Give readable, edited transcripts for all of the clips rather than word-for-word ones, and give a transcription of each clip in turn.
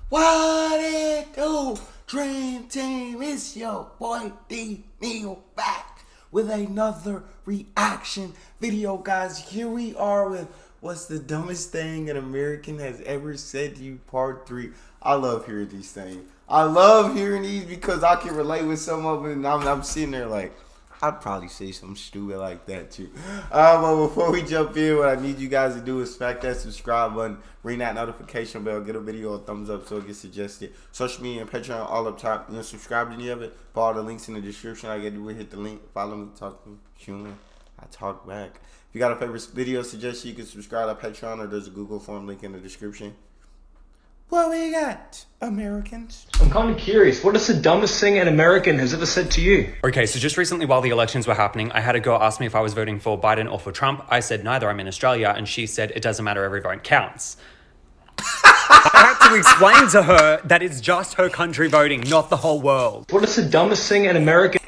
What it do, Dream Team? It's your boy D Neal back with another reaction video, guys. Here we are with what's the dumbest thing an American has ever said to you, part 3. I love hearing these things. I love hearing these because I can relate with some of them, and I'm sitting there like, I'd probably say something stupid like that too. But before we jump in, what I need you guys to do is smack that subscribe button, ring that notification bell, get a video a thumbs up so it gets suggested. Social media and Patreon all up top. You know, subscribe to any of it. Follow all the links in the description. I get to hit the link. Follow me, talk to me, human. I talk back. If you got a favorite video suggestion, you can subscribe to Patreon, or there's a Google form link in the description. What we got, Americans? I'm kind of curious. What is the dumbest thing an American has ever said to you? Okay, so just recently while the elections were happening, I had a girl ask me if I was voting for Biden or for Trump. I said neither, I'm in Australia, and she said it doesn't matter, every vote counts. I had to explain to her that it's just her country voting, not the whole world. What is the dumbest thing an American...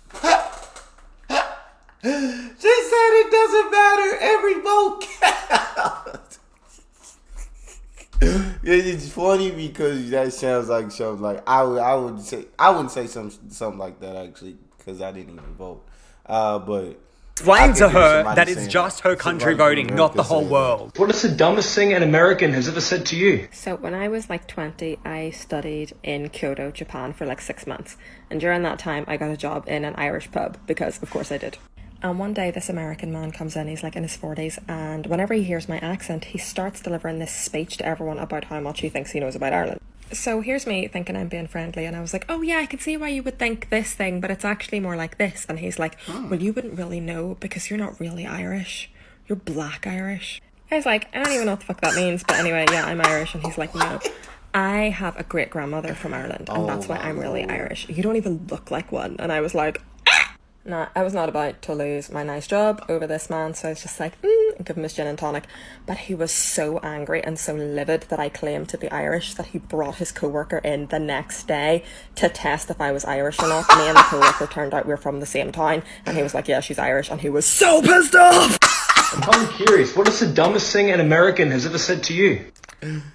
She said it doesn't matter, every vote counts. It's funny because that sounds like something like I wouldn't say something like that actually, because I didn't even vote. But Explain to her that it's just her country voting, not the whole world. What is the dumbest thing an American has ever said to you? So when I was like 20, I studied in Kyoto, Japan for like 6 months. And during that time, I got a job in an Irish pub because of course I did. And one day this American man comes in, he's like in his 40s, and whenever he hears my accent, he starts delivering this speech to everyone about how much he thinks he knows about Ireland. So here's me thinking I'm being friendly, and I was like, oh yeah, I can see why you would think this thing, but it's actually more like this. And he's like, well, you wouldn't really know because you're not really Irish. You're black Irish. I was like, I don't even know what the fuck that means, but anyway, yeah, I'm Irish. And he's like, no. I have a great grandmother from Ireland, and that's why I'm really Irish. You don't even look like one. And I was like, nah, I was not about to lose my nice job over this man, so I was just like, give him his gin and tonic. But he was so angry and so livid that I claimed to be Irish that he brought his co-worker in the next day to test if I was Irish or not. Me and the co-worker turned out we were from the same town, and he was like, yeah, she's Irish, and he was so pissed off! I'm kind of curious. What is the dumbest thing an American has ever said to you?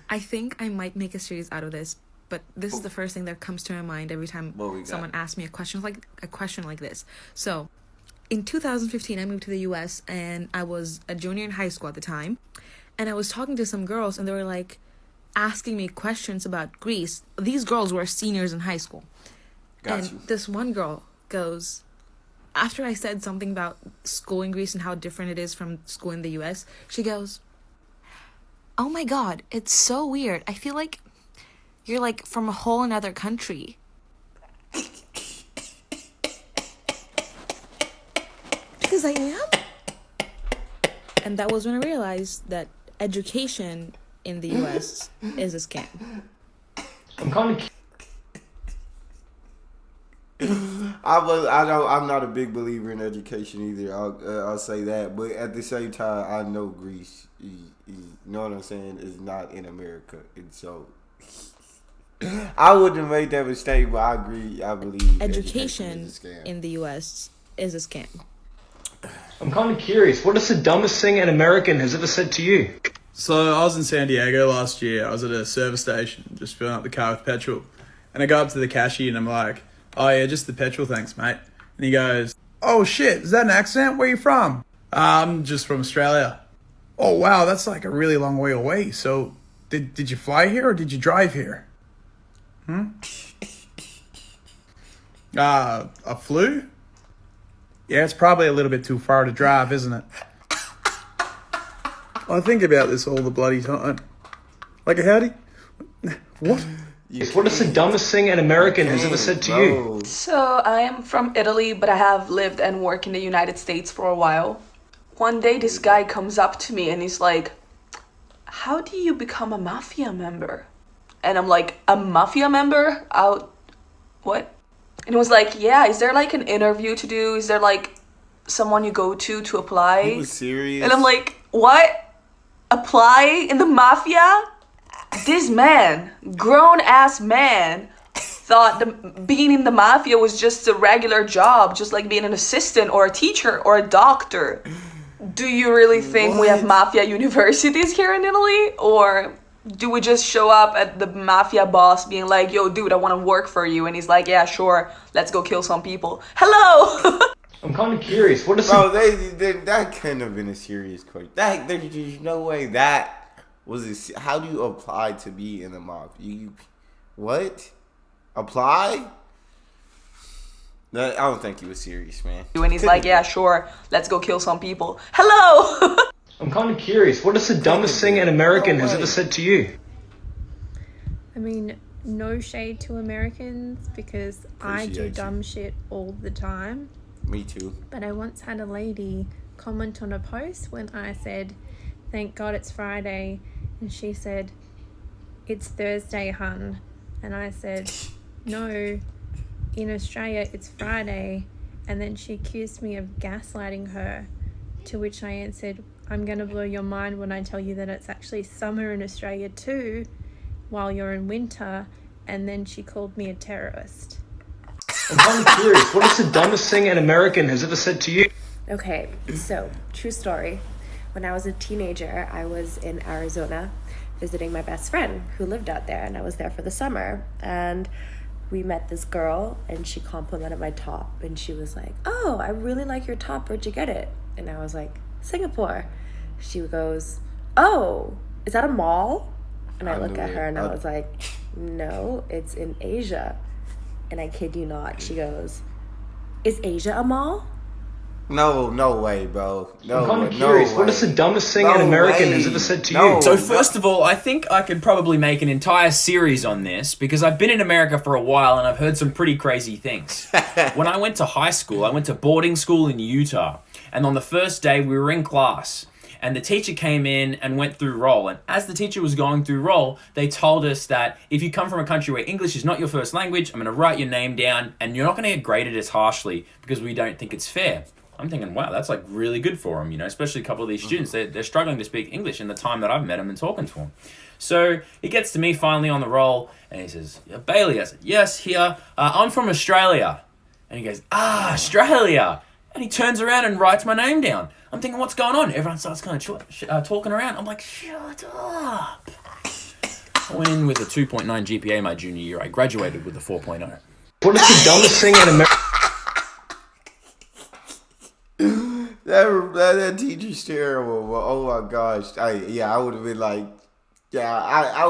I think I might make a series out of this, but this is the first thing that comes to my mind every time someone asks me a question like this. So, in 2015, I moved to the US, and I was a junior in high school at the time, and I was talking to some girls, and they were like asking me questions about Greece. These girls were seniors in high school. This one girl goes, after I said something about school in Greece and how different it is from school in the US, she goes, oh my god, it's so weird. I feel like you're like from a whole another country. Because I am. And that was when I realized that education in the US is a scam. I'm kind of... I'm not a big believer in education either. I'll say that, but at the same time, I know Greece. You know what I'm saying? Is not in America, and so I wouldn't have made that mistake. But I agree. I believe education in the US is a scam. I'm kind of curious. What is the dumbest thing an American has ever said to you? So I was in San Diego last year. I was at a service station, just filling up the car with petrol. And I go up to the cashier and I'm like, oh yeah, just the petrol, thanks, mate. And he goes, oh shit, is that an accent? Where are you from? I'm just from Australia. Oh wow, that's like a really long way away. So did you fly here or did you drive here? I flew? Yeah, it's probably a little bit too far to drive, isn't it? I think about this all the bloody time. Like a howdy? What? What is the dumbest thing an American has ever said to you? So I am from Italy, but I have lived and worked in the United States for a while. One day this guy comes up to me and he's like, how do you become a mafia member? And I'm like, a mafia member? What? And it was like, yeah, is there like an interview to do? Is there like someone you go to apply? He was serious. And I'm like, what? Apply in the mafia? This man, grown-ass man, thought being in the mafia was just a regular job, just like being an assistant or a teacher or a doctor. Do you really think we have mafia universities here in Italy? Or Do we just show up at the mafia boss being like, yo, dude, I want to work for you? And he's like, yeah, sure, let's go kill some people. Hello! I'm kind of curious. What is that couldn't have been a serious question. There's no way that was how do you apply to be in the mob? You what? Apply? No, I don't think he was serious, man. And he's like, yeah, sure, let's go kill some people. Hello! I'm kind of curious. What is the dumbest thing an American has ever said to you? I mean, no shade to Americans because I do dumb shit all the time. Me too. But I once had a lady comment on a post when I said, thank God it's Friday. And she said, it's Thursday, hun. And I said, no, in Australia it's Friday. And then she accused me of gaslighting her, to which I answered, I'm going to blow your mind when I tell you that it's actually summer in Australia too, while you're in winter. And then she called me a terrorist. I'm kind of curious. What is the dumbest thing an American has ever said to you? Okay, so true story. When I was a teenager, I was in Arizona visiting my best friend who lived out there, and I was there for the summer. And we met this girl, and she complimented my top, and she was like, oh, I really like your top. Where'd you get it? And I was like, Singapore. She goes, oh, is that a mall? And I look at her, and I was like, no, it's in Asia. And I kid you not, she goes, is Asia a mall? No way, bro. I'm kind of curious. What is the dumbest thing an American has ever said to you? So first of all, I think I could probably make an entire series on this because I've been in America for a while and I've heard some pretty crazy things. When I went to high school, I went to boarding school in Utah. And on the first day, we were in class. And the teacher came in and went through roll. And as the teacher was going through roll, they told us that if you come from a country where English is not your first language, I'm going to write your name down and you're not going to get graded as harshly because we don't think it's fair. I'm thinking, wow, that's like really good for them, you know, especially a couple of these students. They're struggling to speak English in the time that I've met them and talking to them. So he gets to me finally on the roll and he says, yeah, Bailey. I said, yes, here. I'm from Australia. And he goes, Australia. And he turns around and writes my name down. I'm thinking, what's going on? Everyone starts kind of talking around. I'm like, shut up. I went in with a 2.9 GPA my junior year. I graduated with a 4.0. What is the dumbest thing in America? That teacher's terrible. But oh my gosh, I would have been like, I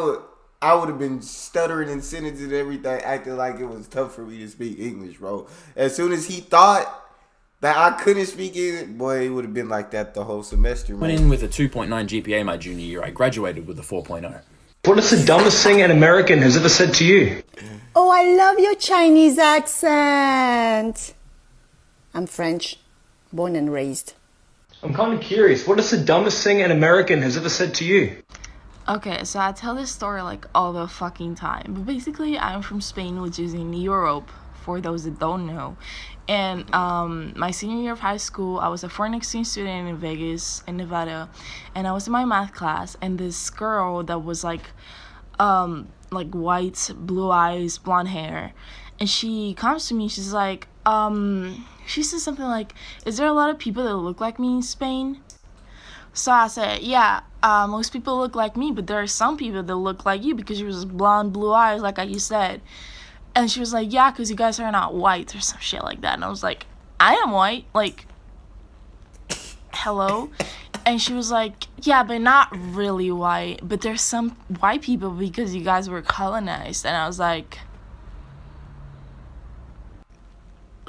would have been stuttering in sentences and everything, acting like it was tough for me to speak English, bro. As soon as he thought that I couldn't speak it, boy, it would have been like that the whole semester, man. Went in with a 2.9 GPA my junior year. I graduated with a 4.0. What is the dumbest thing an American has ever said to you? Oh, I love your Chinese accent. I'm French, born and raised. I'm kind of curious. What is the dumbest thing an American has ever said to you? Okay, so I tell this story like all the fucking time. But basically, I'm from Spain, which is in Europe, for those that don't know. And my senior year of high school, I was a foreign exchange student in Vegas, in Nevada. And I was in my math class, and this girl that was like white, blue eyes, blonde hair. And she comes to me, she's like, she says something like, is there a lot of people that look like me in Spain? So I said, yeah, most people look like me, but there are some people that look like you because you're just blonde, blue eyes, like you said. And she was like, yeah, because you guys are not white or some shit like that. And I was like, I am white, like, hello? And she was like, yeah, but not really white, but there's some white people because you guys were colonized. And I was like,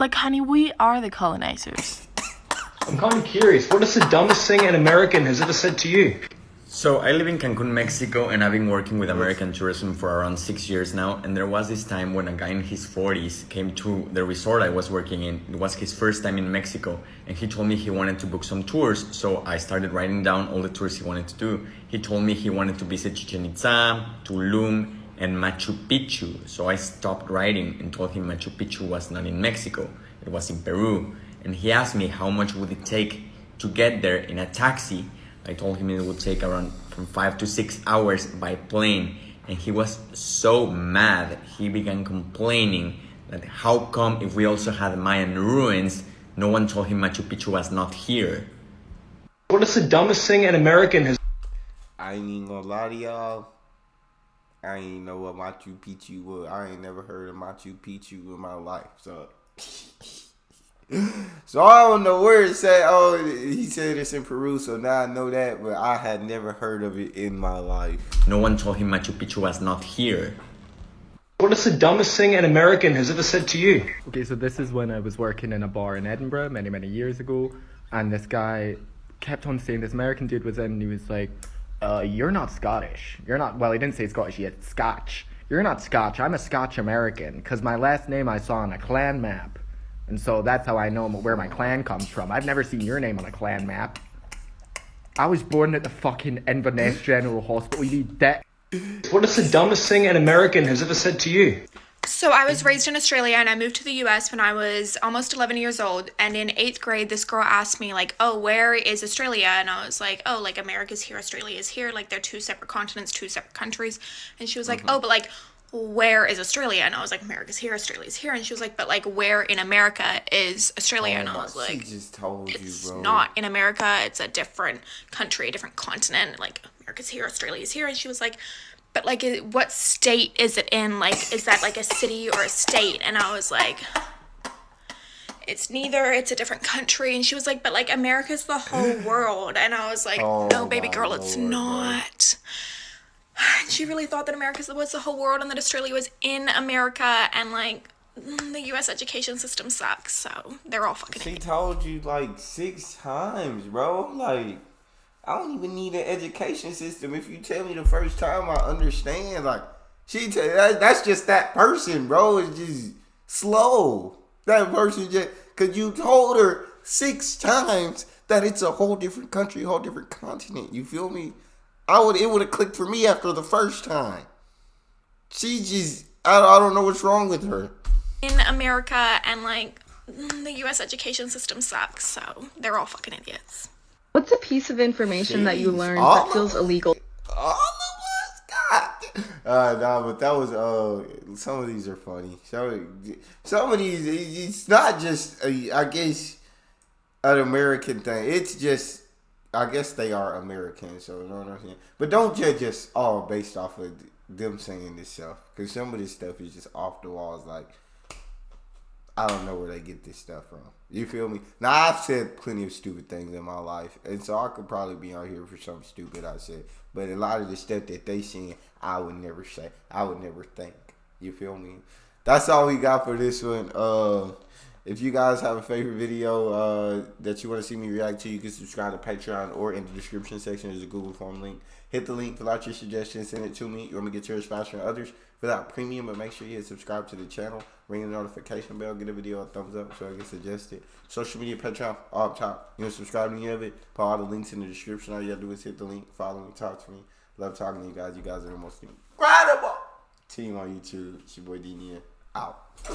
honey, we are the colonizers. I'm kind of curious. What is the dumbest thing an American has ever said to you? So I live in Cancun, Mexico, and I've been working with American tourism for around 6 years now. And there was this time when a guy in his 40s came to the resort I was working in. It was his first time in Mexico, and he told me he wanted to book some tours. So I started writing down all the tours he wanted to do. He told me he wanted to visit Chichen Itza, Tulum, and Machu Picchu. So I stopped writing and told him Machu Picchu was not in Mexico, it was in Peru. And he asked me how much would it take to get there in a taxi. I told him it would take around from 5 to 6 hours by plane. And he was so mad, he began complaining that how come if we also had Mayan ruins, no one told him Machu Picchu was not here. What is the dumbest thing an American has... I ain't even gonna lie to y'all. I ain't know what Machu Picchu was. I ain't never heard of Machu Picchu in my life. So I don't know where it said. Oh, he said it's in Peru, so now I know that, but I had never heard of it in my life. No one told him Machu Picchu was not here. What is the dumbest thing an American has ever said to you? Okay, so this is when I was working in a bar in Edinburgh many years ago, and this guy kept on saying, this American dude was in, and he was like, you're not Scottish. You're not, well, he didn't say Scottish, he said Scotch. You're not Scotch, I'm a Scotch American, because my last name I saw on a clan map. And so that's how I know where my clan comes from. I've never seen your name on a clan map. I was born at the fucking Inverness General Hospital, you dead. What is the dumbest thing an American has ever said to you? So I was raised in Australia and I moved to the US when I was almost 11 years old. And in 8th grade, this girl asked me like, oh, where is Australia? And I was like, oh, like America's here, Australia is here. Like they're two separate continents, two separate countries. And she was like, oh, but like, where is Australia? And I was like, America's here, Australia's here. And she was like, but like, where in America is Australia? And I was like, she just told it's you, bro. not in America. It's a different country, a different continent. Like America's here, Australia's here. And she was like, but like, what state is it in? Like, is that like a city or a state? And I was like, it's neither, it's a different country. And she was like, but like, America's the whole world. And I was like, no, baby girl, it's not. And she really thought that America was the whole world and that Australia was in America. And like, the US education system sucks. So they're all fucking She told you like 6 times, bro. Like, I don't even need an education system. If you tell me the first time, I understand. Like, that's just that person, bro. It's just slow. That person just, because you told her 6 times that it's a whole different country, whole different continent. You feel me? It would have clicked for me after the first time. She just, I don't know what's wrong with her. in America, and like, the US education system sucks. So they're all fucking idiots. What's a piece of information that you learned that feels illegal? Nah, but that was some of these are funny. Some of these, it's not just I guess an American thing. It's just, I guess they are American, so you know what I'm saying. But don't judge us all based off of them saying this stuff, because some of this stuff is just off the walls. Like, I don't know where they get this stuff from. You feel me? Now, I've said plenty of stupid things in my life, and so I could probably be on here for something stupid I said. But a lot of the stuff that they saying, I would never say. I would never think. You feel me? That's all we got for this one. If you guys have a favorite video that you want to see me react to, you can subscribe to Patreon, or in the description section there's a Google form link. Hit the link, fill out your suggestions, send it to me. You want me to get yours faster than others without premium, but make sure you hit subscribe to the channel. Ring the notification bell, get a video a thumbs up so it gets suggested. Social media, Patreon, all up top. You want to subscribe to any of it? Put all the links in the description. All you gotta do is hit the link, follow me, talk to me. Love talking to you guys. You guys are the most incredible team on YouTube. It's your boy D. Neal. Out.